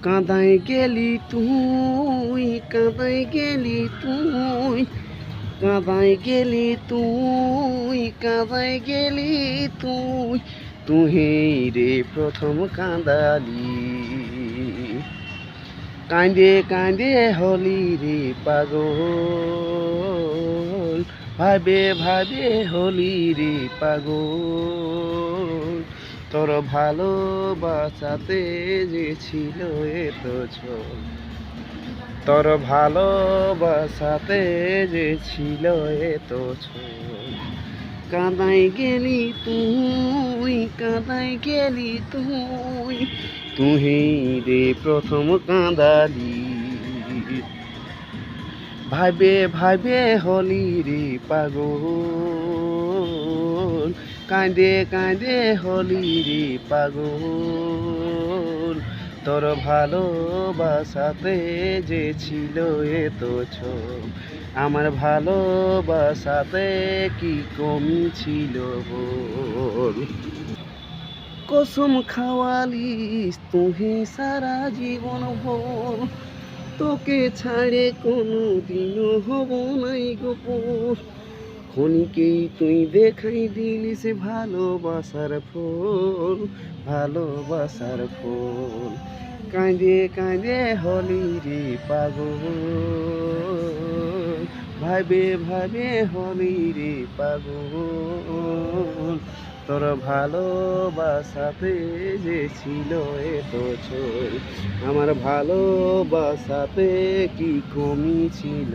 কাঁদায় গেলি তুই, কাঁদায় গেলি তুই, কাঁদায় গেলি তুই, কাঁদায় গেলি তুই, তুই রে প্রথম কাঁদালি। কাঁদে কাঁদে হলি রে পাগল, ভাবে ভাবে হলি রে পাগল। তোর ভালোবাসাতে যে ছিল এত ছোট, তোর ভালোবাসাতে যে ছিল এত ছোট। কাঁদাই গেলি তুই, কাঁদাই গেলি তুই, তুই রে প্রথম কাঁদালি। ভাবে ভাবে হলি রে পাগল, কাঁদে কাঁদে হলি রে পাগল। তোর ভালোবাসাতে যে ছিল এত ছোট, আমার ভালোবাসাতে কি কমি ছিল বল। কসম খাওয়ালিস তুই সারা জীবন ভর, তোকে ছাড়ে কোনো দিনও হব নাই গোপন। ক্ষণিকেই তুই দেখাই দিলিস ভালোবাসার ফল, ভালোবাসার ফল। কাঁদে কাঁদে হলি রে পাগল, ভাবে ভাবে হলি রে পাগল। তোর ভালোবাসাতে যে ছিল এত ছোট, আমার ভালোবাসাতে কি কমি ছিল।